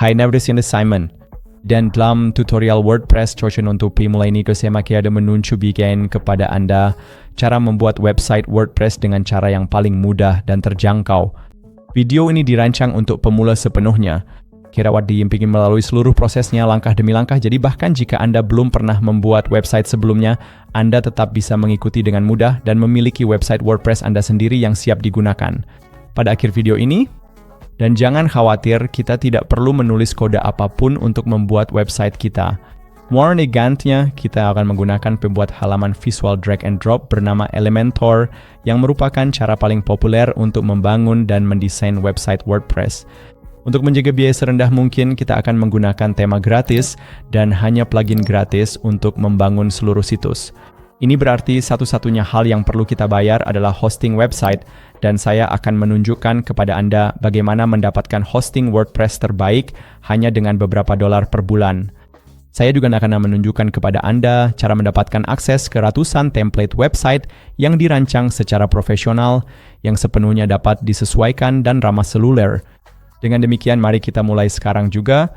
Hai, nama saya Simon. Dan dalam tutorial WordPress cocok untuk pemula ini, saya ada menunjukkan kepada Anda cara membuat website WordPress dengan cara yang paling mudah dan terjangkau. Video ini dirancang untuk pemula sepenuhnya. Dapat diimpin melalui seluruh prosesnya langkah demi langkah, jadi bahkan jika Anda belum pernah membuat website sebelumnya, Anda tetap bisa mengikuti dengan mudah dan memiliki website WordPress Anda sendiri yang siap digunakan. Pada akhir video ini, dan jangan khawatir, kita tidak perlu menulis kode apapun untuk membuat website kita. More elegantnya, kita akan menggunakan pembuat halaman visual drag and drop bernama Elementor yang merupakan cara paling populer untuk membangun dan mendesain website WordPress. Untuk menjaga biaya serendah mungkin, kita akan menggunakan tema gratis dan hanya plugin gratis untuk membangun seluruh situs. Ini berarti satu-satunya hal yang perlu kita bayar adalah hosting website, dan saya akan menunjukkan kepada Anda bagaimana mendapatkan hosting WordPress terbaik hanya dengan beberapa dolar per bulan. Saya juga akan menunjukkan kepada Anda cara mendapatkan akses ke ratusan template website yang dirancang secara profesional, yang sepenuhnya dapat disesuaikan dan ramah seluler. Dengan demikian, mari kita mulai sekarang juga.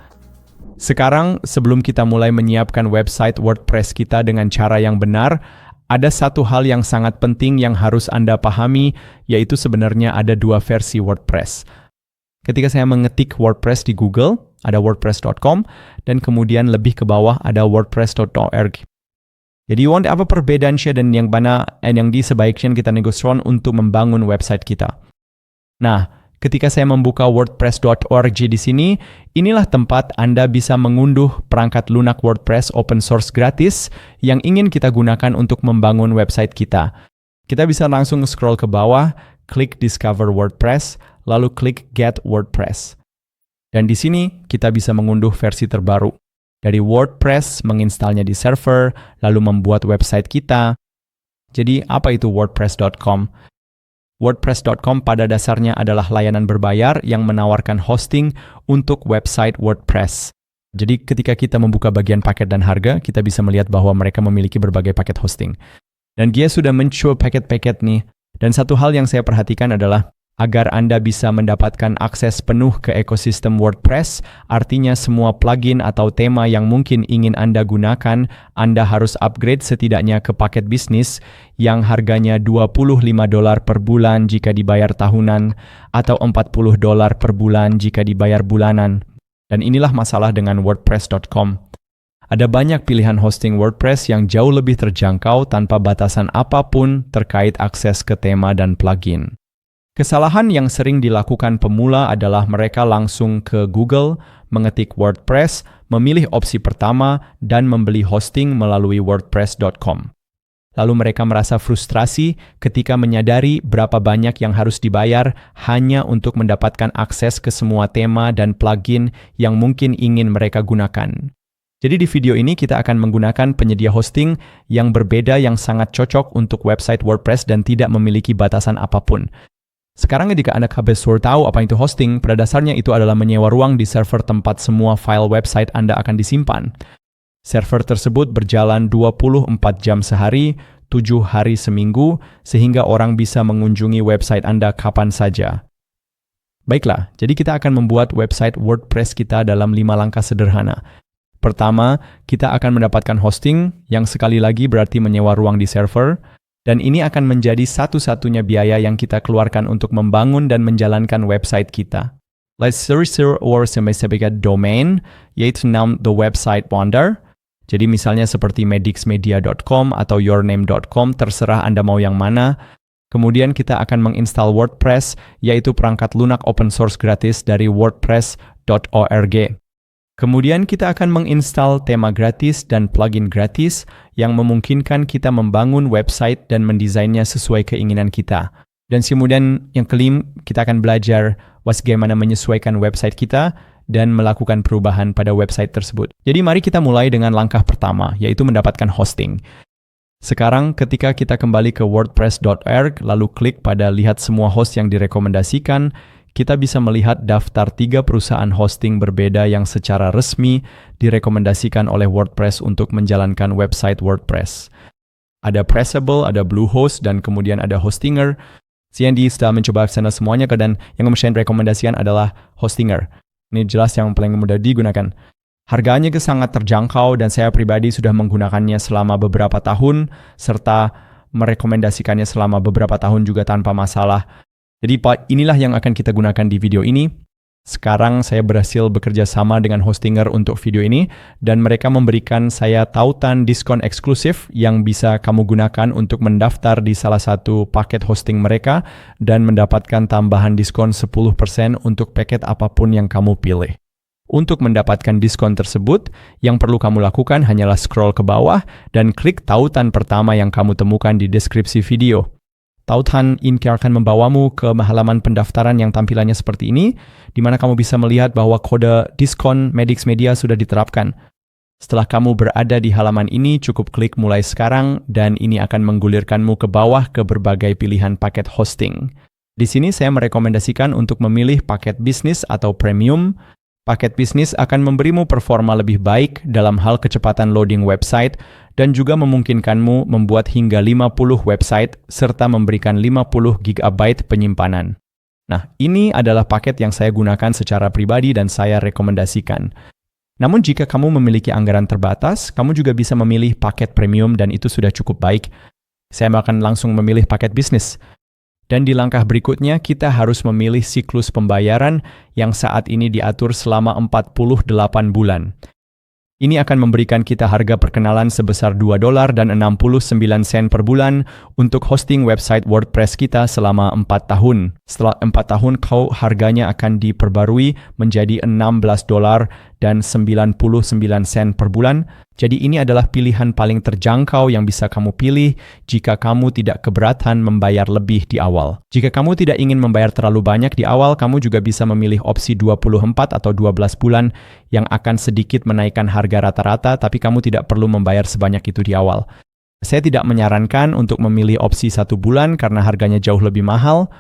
Sekarang, sebelum kita mulai menyiapkan website WordPress kita dengan cara yang benar, ada satu hal yang sangat penting yang harus Anda pahami, yaitu sebenarnya ada dua versi WordPress. Ketika saya mengetik WordPress di Google, ada wordpress.com, dan kemudian lebih ke bawah ada wordpress.org. Jadi, apa perbedaannya dan yang mana yang sebaiknya kita negosiasikan untuk membangun website kita. Nah, ketika saya membuka wordpress.org di sini, inilah tempat Anda bisa mengunduh perangkat lunak WordPress open source gratis yang ingin kita gunakan untuk membangun website kita. Kita bisa langsung scroll ke bawah, klik Discover WordPress, lalu klik Get WordPress. Dan di sini kita bisa mengunduh versi terbaru. Dari WordPress, menginstalnya di server, lalu membuat website kita. Jadi, apa itu wordpress.com? WordPress.com pada dasarnya adalah layanan berbayar yang menawarkan hosting untuk website WordPress. Jadi ketika kita membuka bagian paket dan harga, kita bisa melihat bahwa mereka memiliki berbagai paket hosting. Dan dia sudah mencoba paket-paket nih. Dan satu hal yang saya perhatikan adalah agar Anda bisa mendapatkan akses penuh ke ekosistem WordPress, artinya semua plugin atau tema yang mungkin ingin Anda gunakan, Anda harus upgrade setidaknya ke paket bisnis yang harganya $25 per bulan jika dibayar tahunan, atau $40 per bulan jika dibayar bulanan. Dan inilah masalah dengan wordpress.com. Ada banyak pilihan hosting WordPress yang jauh lebih terjangkau tanpa batasan apapun terkait akses ke tema dan plugin. Kesalahan yang sering dilakukan pemula adalah mereka langsung ke Google, mengetik WordPress, memilih opsi pertama, dan membeli hosting melalui wordpress.com. Lalu mereka merasa frustrasi ketika menyadari berapa banyak yang harus dibayar hanya untuk mendapatkan akses ke semua tema dan plugin yang mungkin ingin mereka gunakan. Jadi di video ini kita akan menggunakan penyedia hosting yang berbeda yang sangat cocok untuk website WordPress dan tidak memiliki batasan apapun. Sekarang ketika Anda habis tahu apa itu hosting, pada dasarnya itu adalah menyewa ruang di server tempat semua file website Anda akan disimpan. Server tersebut berjalan 24 jam sehari, 7 hari seminggu, sehingga orang bisa mengunjungi website Anda kapan saja. Baiklah, jadi kita akan membuat website WordPress kita dalam 5 langkah sederhana. Pertama, kita akan mendapatkan hosting, yang sekali lagi berarti menyewa ruang di server, dan ini akan menjadi satu-satunya biaya yang kita keluarkan untuk membangun dan menjalankan website kita. Let's reserve or sebagai domain, yaitu nama the website founder. Jadi misalnya seperti medixmedia.com atau yourname.com, terserah Anda mau yang mana. Kemudian kita akan menginstal WordPress, yaitu perangkat lunak open source gratis dari wordpress.org. Kemudian kita akan menginstal tema gratis dan plugin gratis yang memungkinkan kita membangun website dan mendesainnya sesuai keinginan kita. Dan kemudian yang kelima, kita akan belajar bagaimana menyesuaikan website kita dan melakukan perubahan pada website tersebut. Jadi mari kita mulai dengan langkah pertama, yaitu mendapatkan hosting. Sekarang ketika kita kembali ke wordpress.org, lalu klik pada lihat semua host yang direkomendasikan, kita bisa melihat daftar 3 perusahaan hosting berbeda yang secara resmi direkomendasikan oleh WordPress untuk menjalankan website WordPress. Ada Pressable, ada Bluehost, dan kemudian ada Hostinger. CND sudah mencoba sana semuanya, dan yang saya rekomendasikan adalah Hostinger. Ini jelas yang paling mudah digunakan. Harganya sangat terjangkau dan saya pribadi sudah menggunakannya selama beberapa tahun serta merekomendasikannya selama beberapa tahun juga tanpa masalah. Jadi inilah yang akan kita gunakan di video ini. Sekarang saya berhasil bekerja sama dengan Hostinger untuk video ini dan mereka memberikan saya tautan diskon eksklusif yang bisa kamu gunakan untuk mendaftar di salah satu paket hosting mereka dan mendapatkan tambahan diskon 10% untuk paket apapun yang kamu pilih. Untuk mendapatkan diskon tersebut, yang perlu kamu lakukan hanyalah scroll ke bawah dan klik tautan pertama yang kamu temukan di deskripsi video. Tautan ini akan membawamu ke halaman pendaftaran yang tampilannya seperti ini, di mana kamu bisa melihat bahwa kode diskon Medix Media sudah diterapkan. Setelah kamu berada di halaman ini, cukup klik mulai sekarang dan ini akan menggulirkanmu ke bawah ke berbagai pilihan paket hosting. Di sini saya merekomendasikan untuk memilih paket bisnis atau premium. Paket bisnis akan memberimu performa lebih baik dalam hal kecepatan loading website dan juga memungkinkanmu membuat hingga 50 website serta memberikan 50 GB penyimpanan. Nah, ini adalah paket yang saya gunakan secara pribadi dan saya rekomendasikan. Namun jika kamu memiliki anggaran terbatas, kamu juga bisa memilih paket premium dan itu sudah cukup baik. Saya akan langsung memilih paket bisnis. Dan di langkah berikutnya, kita harus memilih siklus pembayaran yang saat ini diatur selama 48 bulan. Ini akan memberikan kita harga perkenalan sebesar $2.69 per bulan untuk hosting website WordPress kita selama 4 tahun. Setelah 4 tahun, harganya akan diperbarui menjadi $16.99 per bulan. Jadi ini adalah pilihan paling terjangkau yang bisa kamu pilih jika kamu tidak keberatan membayar lebih di awal. Jika kamu tidak ingin membayar terlalu banyak di awal, kamu juga bisa memilih opsi 24 atau 12 bulan yang akan sedikit menaikkan harga rata-rata, tapi kamu tidak perlu membayar sebanyak itu di awal. Saya tidak menyarankan untuk memilih opsi 1 bulan karena harganya jauh lebih mahal.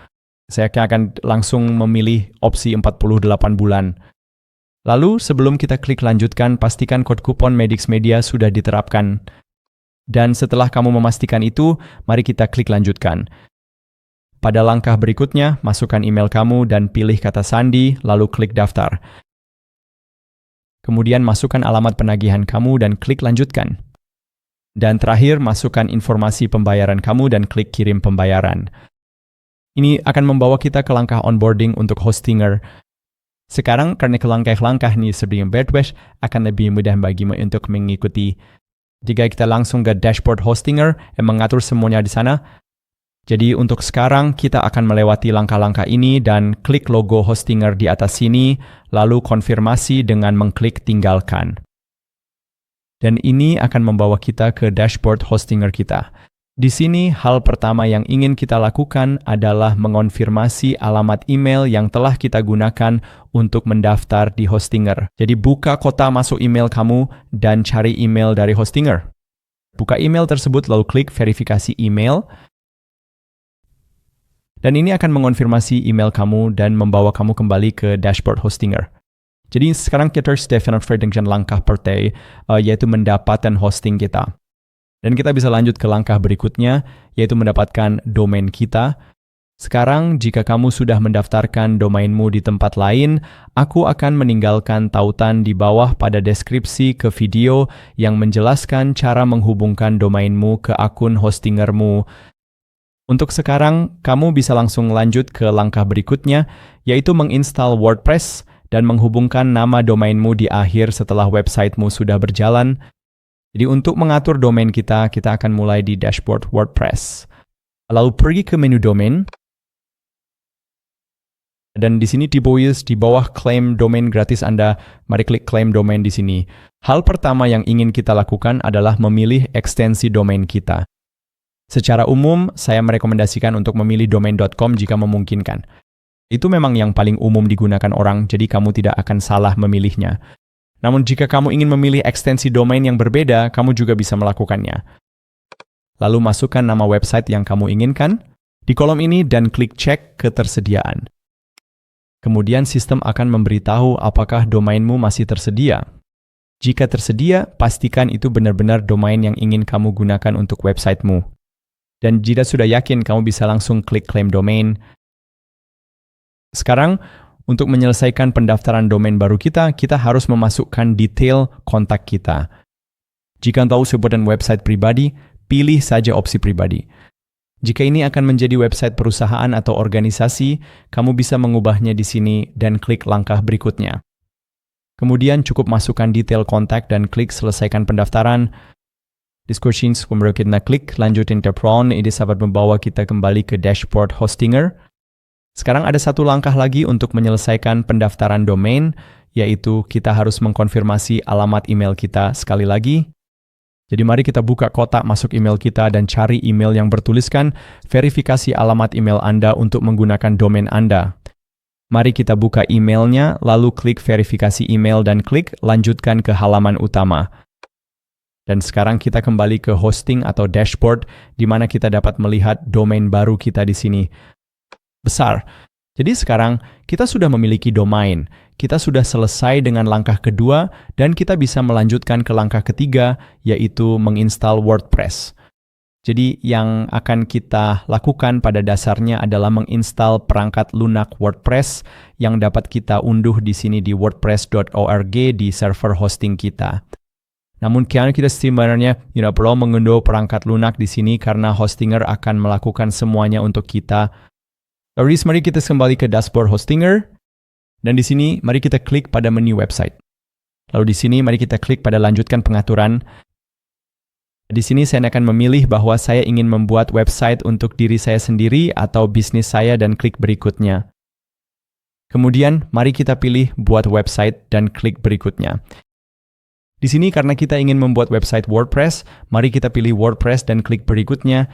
Saya akan langsung memilih opsi 48 bulan. Lalu, sebelum kita klik lanjutkan, pastikan kode kupon Medix Media sudah diterapkan. Dan setelah kamu memastikan itu, mari kita klik lanjutkan. Pada langkah berikutnya, masukkan email kamu dan pilih kata sandi, lalu klik daftar. Kemudian masukkan alamat penagihan kamu dan klik lanjutkan. Dan terakhir, masukkan informasi pembayaran kamu dan klik kirim pembayaran. Ini akan membawa kita ke langkah onboarding untuk Hostinger. Sekarang, karena langkah-langkah ini sebelum WordPress akan lebih mudah bagimu untuk mengikuti. Jika kita langsung ke dashboard Hostinger yang mengatur semuanya di sana. Jadi untuk sekarang kita akan melewati langkah-langkah ini dan klik logo Hostinger di atas sini, lalu konfirmasi dengan mengklik tinggalkan. Dan ini akan membawa kita ke dashboard Hostinger kita. Di sini, hal pertama yang ingin kita lakukan adalah mengonfirmasi alamat email yang telah kita gunakan untuk mendaftar di Hostinger. Jadi buka kotak masuk email kamu dan cari email dari Hostinger. Buka email tersebut lalu klik verifikasi email. Dan ini akan mengonfirmasi email kamu dan membawa kamu kembali ke dashboard Hostinger. Jadi sekarang kita sudah finalize dengan langkah pertama, yaitu mendapatkan hosting kita. Dan kita bisa lanjut ke langkah berikutnya, yaitu mendapatkan domain kita. Sekarang, jika kamu sudah mendaftarkan domainmu di tempat lain, aku akan meninggalkan tautan di bawah pada deskripsi ke video yang menjelaskan cara menghubungkan domainmu ke akun Hostingermu. Untuk sekarang, kamu bisa langsung lanjut ke langkah berikutnya, yaitu menginstal WordPress dan menghubungkan nama domainmu di akhir setelah websitemu sudah berjalan. Jadi untuk mengatur domain kita akan mulai di dashboard WordPress. Lalu pergi ke menu domain. Dan di sini di bawah claim domain gratis Anda, mari klik claim domain di sini. Hal pertama yang ingin kita lakukan adalah memilih ekstensi domain kita. Secara umum, saya merekomendasikan untuk memilih domain.com jika memungkinkan. Itu memang yang paling umum digunakan orang, jadi kamu tidak akan salah memilihnya. Namun jika kamu ingin memilih ekstensi domain yang berbeda, kamu juga bisa melakukannya. Lalu masukkan nama website yang kamu inginkan di kolom ini dan klik cek ketersediaan. Kemudian sistem akan memberitahu apakah domainmu masih tersedia. Jika tersedia, pastikan itu benar-benar domain yang ingin kamu gunakan untuk websitemu. Dan jika sudah yakin, kamu bisa langsung klik claim domain. Sekarang, Untuk menyelesaikan pendaftaran domain baru kita harus memasukkan detail kontak kita. Jika tahu sebutan website pribadi, pilih saja opsi pribadi. Jika ini akan menjadi website perusahaan atau organisasi, kamu bisa mengubahnya di sini dan klik langkah berikutnya. Kemudian cukup masukkan detail kontak dan klik selesaikan pendaftaran. Discussions, kemudian kita klik lanjutin ke Prawn, ini dapat membawa kita kembali ke dashboard Hostinger. Sekarang ada satu langkah lagi untuk menyelesaikan pendaftaran domain, yaitu kita harus mengkonfirmasi alamat email kita sekali lagi. Jadi mari kita buka kotak masuk email kita dan cari email yang bertuliskan verifikasi alamat email Anda untuk menggunakan domain Anda. Mari kita buka emailnya, lalu klik verifikasi email dan klik lanjutkan ke halaman utama. Dan sekarang kita kembali ke hosting atau dashboard, di mana kita dapat melihat domain baru kita di sini. Besar. Jadi sekarang kita sudah memiliki domain, kita sudah selesai dengan langkah kedua, dan kita bisa melanjutkan ke langkah ketiga, yaitu menginstal WordPress. Jadi yang akan kita lakukan pada dasarnya adalah menginstal perangkat lunak WordPress yang dapat kita unduh di sini di wordpress.org di server hosting kita. Namun kita sebenarnya tidak perlu mengunduh perangkat lunak di sini karena Hostinger akan melakukan semuanya untuk kita. Lalu mari kita kembali ke dashboard Hostinger, dan di sini mari kita klik pada menu website. Lalu di sini mari kita klik pada lanjutkan pengaturan. Di sini saya akan memilih bahwa saya ingin membuat website untuk diri saya sendiri atau bisnis saya dan klik berikutnya. Kemudian mari kita pilih buat website dan klik berikutnya. Di sini karena kita ingin membuat website WordPress, mari kita pilih WordPress dan klik berikutnya.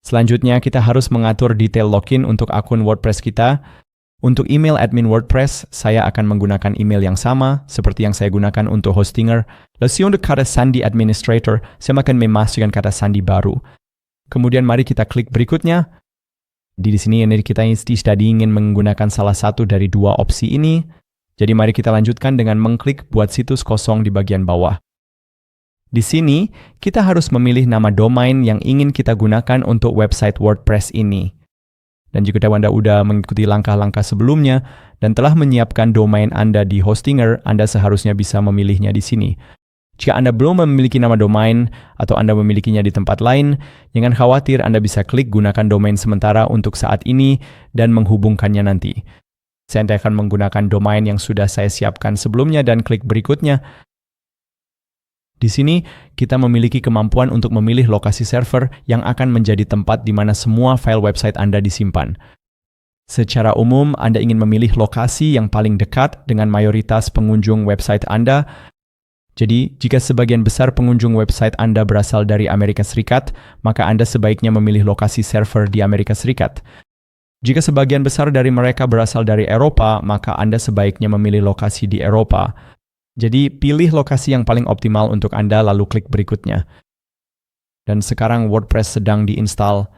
Selanjutnya, kita harus mengatur detail login untuk akun WordPress kita. Untuk email admin WordPress, saya akan menggunakan email yang sama seperti yang saya gunakan untuk Hostinger. Lalu untuk kata sandi administrator, saya akan memasukkan kata sandi baru. Kemudian mari kita klik berikutnya. Di sini kita sudah ingin menggunakan salah satu dari dua opsi ini. Jadi mari kita lanjutkan dengan mengklik buat situs kosong di bagian bawah. Di sini, kita harus memilih nama domain yang ingin kita gunakan untuk website WordPress ini. Dan jika Anda sudah mengikuti langkah-langkah sebelumnya dan telah menyiapkan domain Anda di Hostinger, Anda seharusnya bisa memilihnya di sini. Jika Anda belum memiliki nama domain atau Anda memilikinya di tempat lain, jangan khawatir, Anda bisa klik gunakan domain sementara untuk saat ini dan menghubungkannya nanti. Saya akan menggunakan domain yang sudah saya siapkan sebelumnya dan klik berikutnya. Di sini, kita memiliki kemampuan untuk memilih lokasi server yang akan menjadi tempat di mana semua file website Anda disimpan. Secara umum, Anda ingin memilih lokasi yang paling dekat dengan mayoritas pengunjung website Anda. Jadi, jika sebagian besar pengunjung website Anda berasal dari Amerika Serikat, maka Anda sebaiknya memilih lokasi server di Amerika Serikat. Jika sebagian besar dari mereka berasal dari Eropa, maka Anda sebaiknya memilih lokasi di Eropa. Jadi, pilih lokasi yang paling optimal untuk Anda, lalu klik berikutnya. Dan sekarang WordPress sedang diinstal.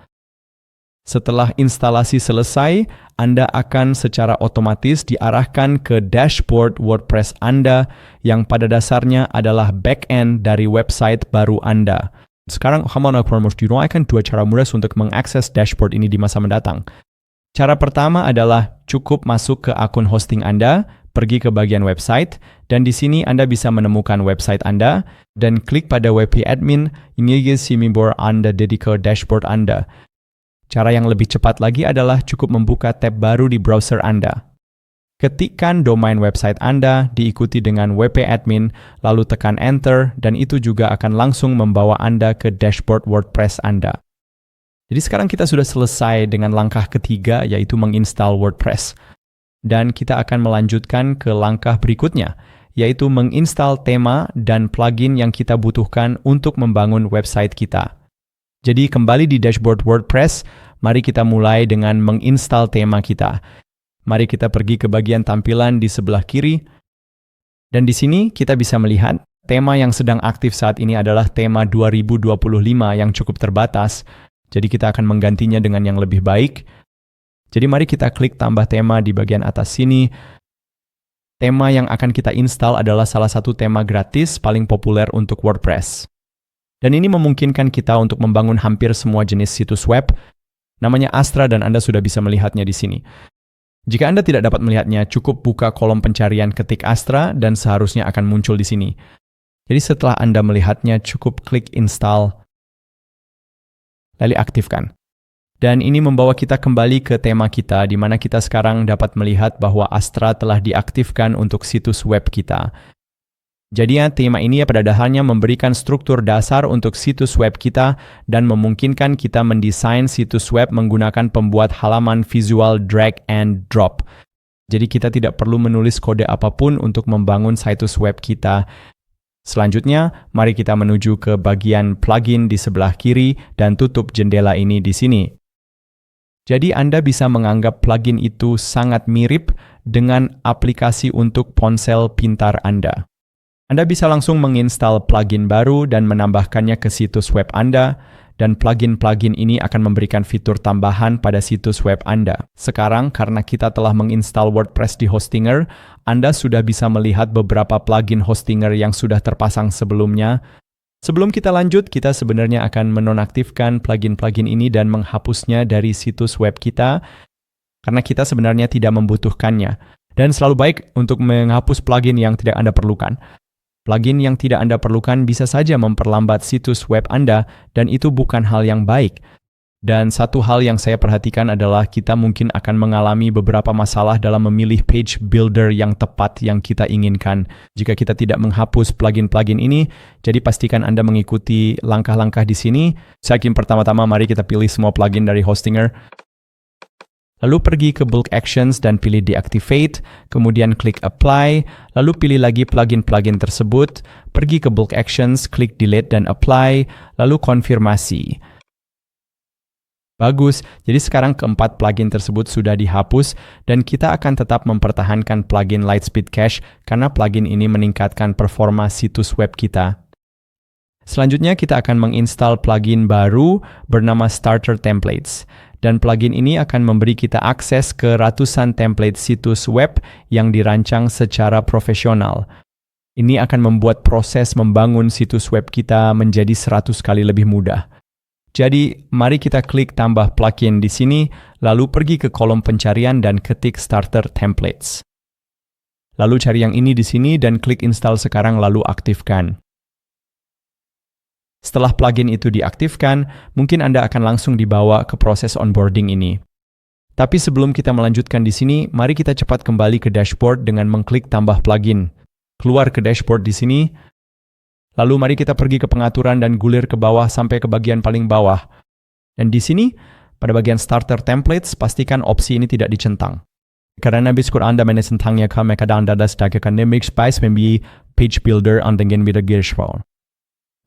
Setelah instalasi selesai, Anda akan secara otomatis diarahkan ke dashboard WordPress Anda yang pada dasarnya adalah back-end dari website baru Anda. Sekarang, kamu akan dua cara mudah untuk mengakses dashboard ini di masa mendatang. Cara pertama adalah cukup masuk ke akun hosting Anda, pergi ke bagian website, dan di sini Anda bisa menemukan website Anda, dan klik pada WP Admin, ini simbol Anda dedicate dashboard Anda. Cara yang lebih cepat lagi adalah cukup membuka tab baru di browser Anda. Ketikkan domain website Anda, diikuti dengan WP Admin, lalu tekan Enter, dan itu juga akan langsung membawa Anda ke dashboard WordPress Anda. Jadi sekarang kita sudah selesai dengan langkah ketiga, yaitu menginstal WordPress. Dan kita akan melanjutkan ke langkah berikutnya, yaitu menginstal tema dan plugin yang kita butuhkan untuk membangun website kita. Jadi kembali di dashboard WordPress, mari kita mulai dengan menginstal tema kita. Mari kita pergi ke bagian tampilan di sebelah kiri. Dan di sini kita bisa melihat tema yang sedang aktif saat ini adalah tema 2025 yang cukup terbatas. Jadi kita akan menggantinya dengan yang lebih baik. Jadi mari kita klik tambah tema di bagian atas sini. Tema yang akan kita install adalah salah satu tema gratis paling populer untuk WordPress. Dan ini memungkinkan kita untuk membangun hampir semua jenis situs web. Namanya Astra dan Anda sudah bisa melihatnya di sini. Jika Anda tidak dapat melihatnya, cukup buka kolom pencarian ketik Astra dan seharusnya akan muncul di sini. Jadi setelah Anda melihatnya, cukup klik install, lalu aktifkan. Dan ini membawa kita kembali ke tema kita, di mana kita sekarang dapat melihat bahwa Astra telah diaktifkan untuk situs web kita. Jadi tema ini pada dasarnya memberikan struktur dasar untuk situs web kita dan memungkinkan kita mendesain situs web menggunakan pembuat halaman visual drag and drop. Jadi kita tidak perlu menulis kode apapun untuk membangun situs web kita. Selanjutnya, mari kita menuju ke bagian plugin di sebelah kiri dan tutup jendela ini di sini. Jadi Anda bisa menganggap plugin itu sangat mirip dengan aplikasi untuk ponsel pintar Anda. Anda bisa langsung menginstal plugin baru dan menambahkannya ke situs web Anda, dan plugin-plugin ini akan memberikan fitur tambahan pada situs web Anda. Sekarang, karena kita telah menginstal WordPress di Hostinger, Anda sudah bisa melihat beberapa plugin Hostinger yang sudah terpasang sebelumnya. Sebelum kita lanjut, kita sebenarnya akan menonaktifkan plugin-plugin ini dan menghapusnya dari situs web kita, karena kita sebenarnya tidak membutuhkannya. Dan selalu baik untuk menghapus plugin yang tidak Anda perlukan. Plugin yang tidak Anda perlukan bisa saja memperlambat situs web Anda, dan itu bukan hal yang baik. Dan satu hal yang saya perhatikan adalah kita mungkin akan mengalami beberapa masalah dalam memilih page builder yang tepat yang kita inginkan. Jika kita tidak menghapus plugin-plugin ini, jadi pastikan Anda mengikuti langkah-langkah di sini. Pertama-tama mari kita pilih semua plugin dari Hostinger. Lalu pergi ke bulk actions dan pilih deactivate, kemudian klik apply, lalu pilih lagi plugin-plugin tersebut, pergi ke bulk actions, klik delete dan apply, lalu konfirmasi. Bagus, jadi sekarang keempat plugin tersebut sudah dihapus dan kita akan tetap mempertahankan plugin Lightspeed Cache karena plugin ini meningkatkan performa situs web kita. Selanjutnya kita akan menginstal plugin baru bernama Starter Templates. Dan plugin ini akan memberi kita akses ke ratusan template situs web yang dirancang secara profesional. Ini akan membuat proses membangun situs web kita menjadi 100 kali lebih mudah. Jadi, mari kita klik tambah plugin di sini, lalu pergi ke kolom pencarian dan ketik Starter Templates. Lalu cari yang ini di sini dan klik install sekarang lalu aktifkan. Setelah plugin itu diaktifkan, mungkin Anda akan langsung dibawa ke proses onboarding ini. Tapi sebelum kita melanjutkan di sini, mari kita cepat kembali ke dashboard dengan mengklik tambah plugin. Keluar ke dashboard di sini, lalu mari kita pergi ke pengaturan dan gulir ke bawah sampai ke bagian paling bawah. Dan di sini, pada bagian Starter Templates, pastikan opsi ini tidak dicentang. Karena biskur Anda menentangnya kami kadang Anda sedangkan nemik spice membi page builder antengin wieder gearspau.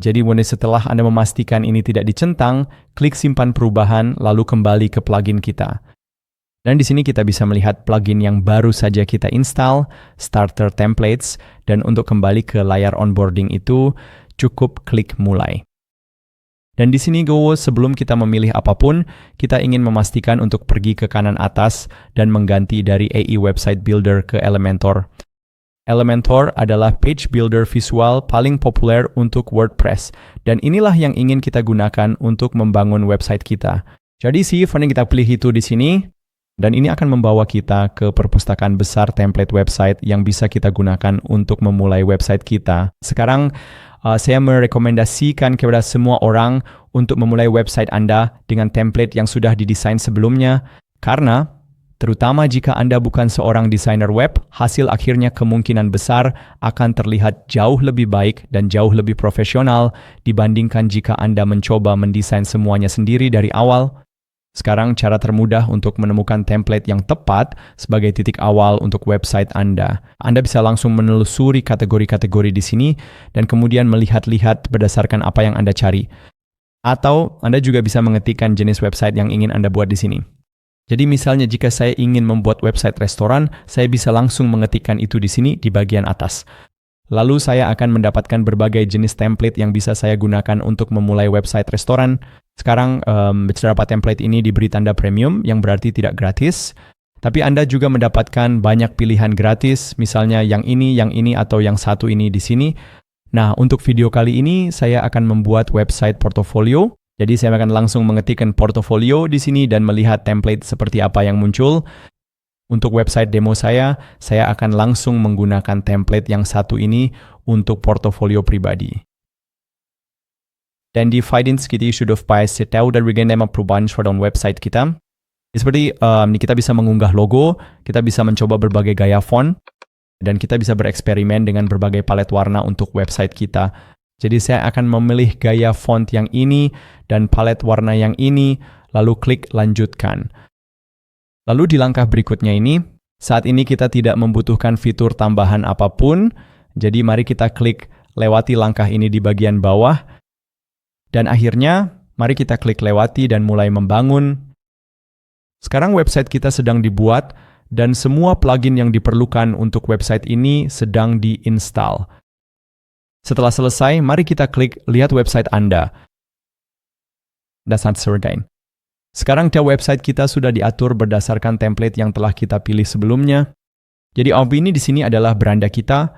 Jadi setelah Anda memastikan ini tidak dicentang, klik simpan perubahan lalu kembali ke plugin kita. Dan di sini kita bisa melihat plugin yang baru saja kita install, Starter Templates, dan untuk kembali ke layar onboarding itu, cukup klik mulai. Dan di sini sebelum kita memilih apapun, kita ingin memastikan untuk pergi ke kanan atas dan mengganti dari AI Website Builder ke Elementor. Elementor adalah page builder visual paling populer untuk WordPress, dan inilah yang ingin kita gunakan untuk membangun website kita. Jadi kita pilih itu di sini, dan ini akan membawa kita ke perpustakaan besar template website yang bisa kita gunakan untuk memulai website kita. Sekarang, saya merekomendasikan kepada semua orang untuk memulai website Anda dengan template yang sudah didesain sebelumnya, karena terutama jika Anda bukan seorang desainer web, hasil akhirnya kemungkinan besar akan terlihat jauh lebih baik dan jauh lebih profesional dibandingkan jika Anda mencoba mendesain semuanya sendiri dari awal. Sekarang cara termudah untuk menemukan template yang tepat sebagai titik awal untuk website Anda. Anda bisa langsung menelusuri kategori-kategori di sini dan kemudian melihat-lihat berdasarkan apa yang Anda cari. Atau Anda juga bisa mengetikkan jenis website yang ingin Anda buat di sini. Jadi misalnya jika saya ingin membuat website restoran, saya bisa langsung mengetikkan itu di sini di bagian atas. Lalu saya akan mendapatkan berbagai jenis template yang bisa saya gunakan untuk memulai website restoran. Sekarang beberapa template ini diberi tanda premium yang berarti tidak gratis. Tapi Anda juga mendapatkan banyak pilihan gratis, misalnya yang ini, atau yang satu ini di sini. Nah, untuk video kali ini saya akan membuat website portofolio. Jadi saya akan langsung mengetikkan portofolio di sini dan melihat template seperti apa yang muncul. Untuk website demo saya akan langsung menggunakan template yang satu ini untuk portofolio pribadi. Dan di Fidance kita sudah pasti tahu dari nama perubahan showdown website kita. Seperti kita bisa mengunggah logo, kita bisa mencoba berbagai gaya font, dan kita bisa bereksperimen dengan berbagai palet warna untuk website kita. Jadi saya akan memilih gaya font yang ini dan palet warna yang ini, lalu klik lanjutkan. Lalu di langkah berikutnya ini, saat ini kita tidak membutuhkan fitur tambahan apapun, jadi mari kita klik lewati langkah ini di bagian bawah, dan akhirnya mari kita klik lewati dan mulai membangun. Sekarang website kita sedang dibuat, dan semua plugin yang diperlukan untuk website ini sedang diinstal. Setelah selesai, mari kita klik lihat website Anda. That's not certain. Sekarang website kita sudah diatur berdasarkan template yang telah kita pilih sebelumnya. Jadi ini di sini adalah beranda kita.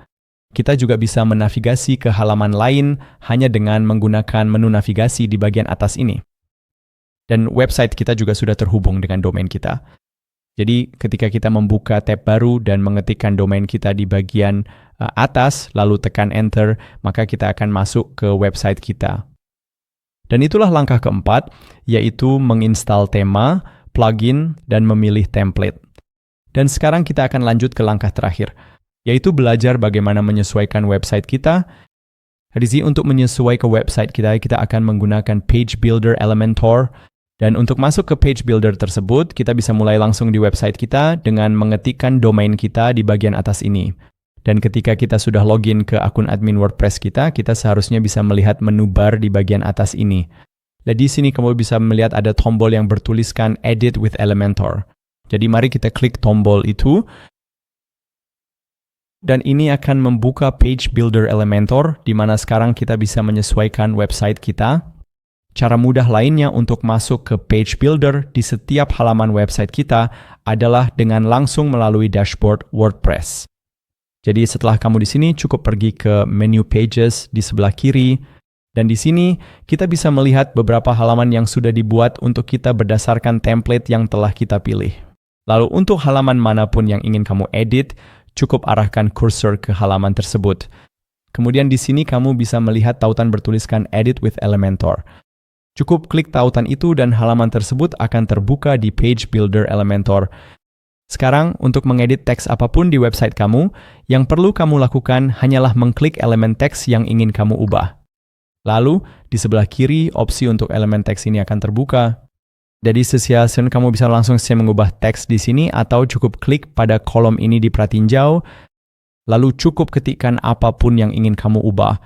Kita juga bisa menavigasi ke halaman lain hanya dengan menggunakan menu navigasi di bagian atas ini. Dan website kita juga sudah terhubung dengan domain kita. Jadi ketika kita membuka tab baru dan mengetikkan domain kita di bagian atas, lalu tekan enter, maka kita akan masuk ke website kita. Dan itulah langkah keempat, yaitu menginstal tema, plugin, dan memilih template. Dan sekarang kita akan lanjut ke langkah terakhir, yaitu belajar bagaimana menyesuaikan website kita. Di sini untuk menyesuaikan ke website kita akan menggunakan Page Builder Elementor. Dan untuk masuk ke Page Builder tersebut, kita bisa mulai langsung di website kita dengan mengetikkan domain kita di bagian atas ini. Dan ketika kita sudah login ke akun admin WordPress kita seharusnya bisa melihat menu bar di bagian atas ini. Dan di sini kamu bisa melihat ada tombol yang bertuliskan Edit with Elementor. Jadi mari kita klik tombol itu. Dan ini akan membuka Page Builder Elementor, di mana sekarang kita bisa menyesuaikan website kita. Cara mudah lainnya untuk masuk ke Page Builder di setiap halaman website kita adalah dengan langsung melalui dashboard WordPress. Jadi setelah kamu di sini cukup pergi ke menu Pages di sebelah kiri, dan di sini kita bisa melihat beberapa halaman yang sudah dibuat untuk kita berdasarkan template yang telah kita pilih. Lalu untuk halaman manapun yang ingin kamu edit, cukup arahkan kursor ke halaman tersebut. Kemudian di sini kamu bisa melihat tautan bertuliskan Edit with Elementor. Cukup klik tautan itu dan halaman tersebut akan terbuka di Page Builder Elementor. Sekarang, untuk mengedit teks apapun di website kamu, yang perlu kamu lakukan hanyalah mengklik elemen teks yang ingin kamu ubah. Lalu, di sebelah kiri, opsi untuk elemen teks ini akan terbuka. Jadi, sesuai kamu bisa langsung mengubah teks di sini atau cukup klik pada kolom ini di pratinjau, lalu cukup ketikkan apapun yang ingin kamu ubah.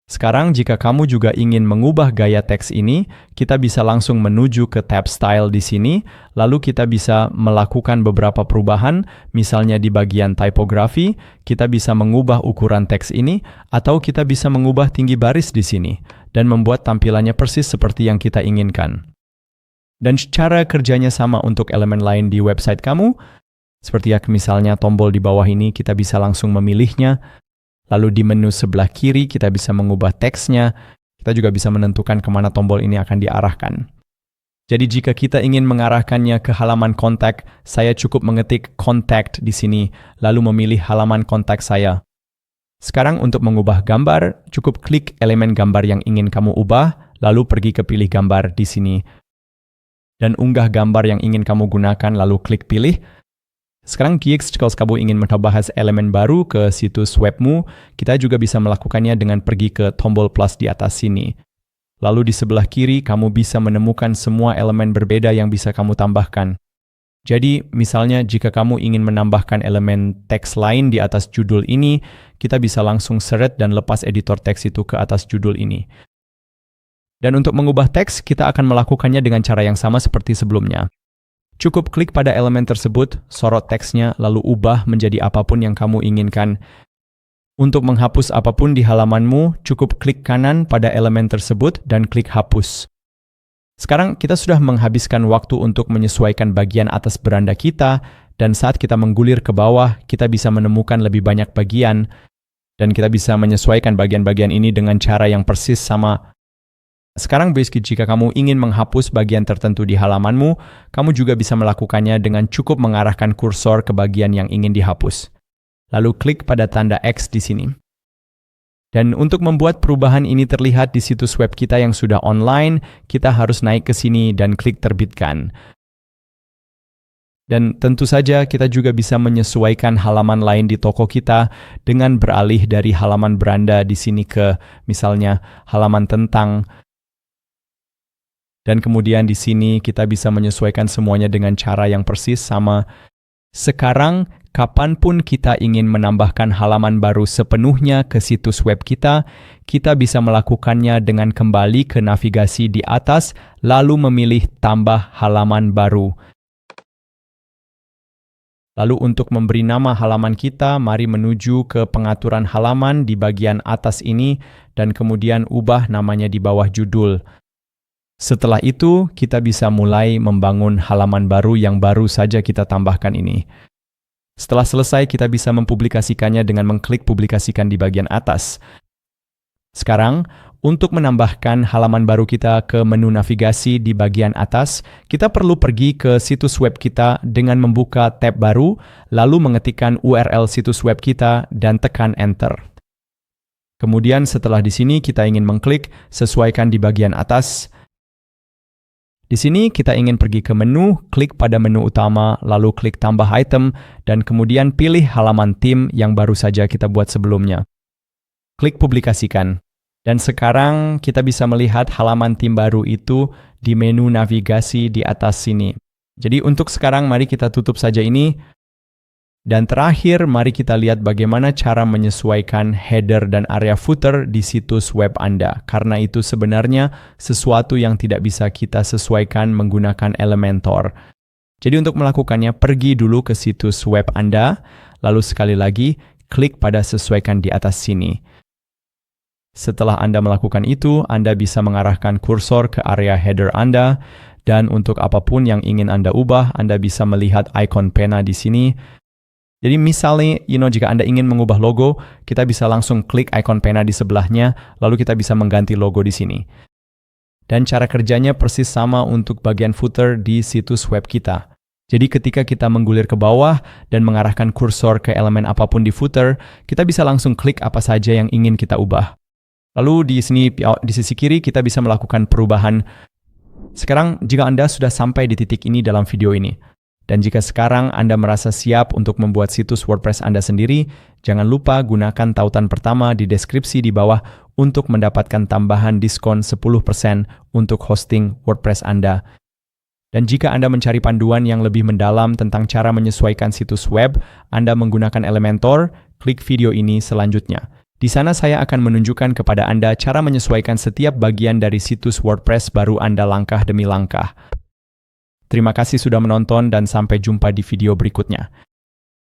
Sekarang, jika kamu juga ingin mengubah gaya teks ini, kita bisa langsung menuju ke tab Style di sini, lalu kita bisa melakukan beberapa perubahan, misalnya di bagian typography, kita bisa mengubah ukuran teks ini, atau kita bisa mengubah tinggi baris di sini, dan membuat tampilannya persis seperti yang kita inginkan. Dan cara kerjanya sama untuk elemen lain di website kamu, seperti misalnya tombol di bawah ini, kita bisa langsung memilihnya. Lalu di menu sebelah kiri kita bisa mengubah teksnya, kita juga bisa menentukan kemana tombol ini akan diarahkan. Jadi jika kita ingin mengarahkannya ke halaman kontak, saya cukup mengetik contact di sini, lalu memilih halaman kontak saya. Sekarang untuk mengubah gambar, cukup klik elemen gambar yang ingin kamu ubah, lalu pergi ke pilih gambar di sini. Dan unggah gambar yang ingin kamu gunakan, lalu klik pilih. Sekarang jika kamu ingin membahas elemen baru ke situs webmu, kita juga bisa melakukannya dengan pergi ke tombol plus di atas sini. Lalu di sebelah kiri, kamu bisa menemukan semua elemen berbeda yang bisa kamu tambahkan. Jadi, misalnya jika kamu ingin menambahkan elemen teks lain di atas judul ini, kita bisa langsung seret dan lepas editor teks itu ke atas judul ini. Dan untuk mengubah teks, kita akan melakukannya dengan cara yang sama seperti sebelumnya. Cukup klik pada elemen tersebut, sorot teksnya, lalu ubah menjadi apapun yang kamu inginkan. Untuk menghapus apapun di halamanmu, cukup klik kanan pada elemen tersebut dan klik hapus. Sekarang kita sudah menghabiskan waktu untuk menyesuaikan bagian atas beranda kita, dan saat kita menggulir ke bawah, kita bisa menemukan lebih banyak bagian, dan kita bisa menyesuaikan bagian-bagian ini dengan cara yang persis sama. Sekarang basically jika kamu ingin menghapus bagian tertentu di halamanmu, kamu juga bisa melakukannya dengan cukup mengarahkan kursor ke bagian yang ingin dihapus. Lalu klik pada tanda X di sini. Dan untuk membuat perubahan ini terlihat di situs web kita yang sudah online, kita harus naik ke sini dan klik terbitkan. Dan tentu saja kita juga bisa menyesuaikan halaman lain di toko kita dengan beralih dari halaman beranda di sini ke misalnya halaman tentang. Dan kemudian di sini kita bisa menyesuaikan semuanya dengan cara yang persis sama. Sekarang, kapanpun kita ingin menambahkan halaman baru sepenuhnya ke situs web kita, kita bisa melakukannya dengan kembali ke navigasi di atas, lalu memilih tambah halaman baru. Lalu untuk memberi nama halaman kita, mari menuju ke pengaturan halaman di bagian atas ini, dan kemudian ubah namanya di bawah judul. Setelah itu, kita bisa mulai membangun halaman baru yang baru saja kita tambahkan ini. Setelah selesai, kita bisa mempublikasikannya dengan mengklik publikasikan di bagian atas. Sekarang, untuk menambahkan halaman baru kita ke menu navigasi di bagian atas, kita perlu pergi ke situs web kita dengan membuka tab baru, lalu mengetikkan URL situs web kita dan tekan Enter. Kemudian setelah di sini kita ingin mengklik sesuaikan di bagian atas. Di sini kita ingin pergi ke menu, klik pada menu utama, lalu klik tambah item, dan kemudian pilih halaman tim yang baru saja kita buat sebelumnya. Klik publikasikan. Dan sekarang kita bisa melihat halaman tim baru itu di menu navigasi di atas sini. Jadi untuk sekarang mari kita tutup saja ini. Dan terakhir mari kita lihat bagaimana cara menyesuaikan header dan area footer di situs web Anda. Karena itu sebenarnya sesuatu yang tidak bisa kita sesuaikan menggunakan Elementor. Jadi untuk melakukannya pergi dulu ke situs web Anda, lalu sekali lagi klik pada sesuaikan di atas sini. Setelah Anda melakukan itu, Anda bisa mengarahkan kursor ke area header Anda, dan untuk apapun yang ingin Anda ubah, Anda bisa melihat ikon pena di sini. Jadi misalnya, jika Anda ingin mengubah logo, kita bisa langsung klik ikon pena di sebelahnya, lalu kita bisa mengganti logo di sini. Dan cara kerjanya persis sama untuk bagian footer di situs web kita. Jadi ketika kita menggulir ke bawah dan mengarahkan kursor ke elemen apapun di footer, kita bisa langsung klik apa saja yang ingin kita ubah. Lalu di sini di sisi kiri kita bisa melakukan perubahan. Sekarang jika Anda sudah sampai di titik ini dalam video ini, dan jika sekarang Anda merasa siap untuk membuat situs WordPress Anda sendiri, jangan lupa gunakan tautan pertama di deskripsi di bawah untuk mendapatkan tambahan diskon 10% untuk hosting WordPress Anda. Dan jika Anda mencari panduan yang lebih mendalam tentang cara menyesuaikan situs web Anda menggunakan Elementor, klik video ini selanjutnya. Di sana saya akan menunjukkan kepada Anda cara menyesuaikan setiap bagian dari situs WordPress baru Anda langkah demi langkah. Terima kasih sudah menonton dan sampai jumpa di video berikutnya.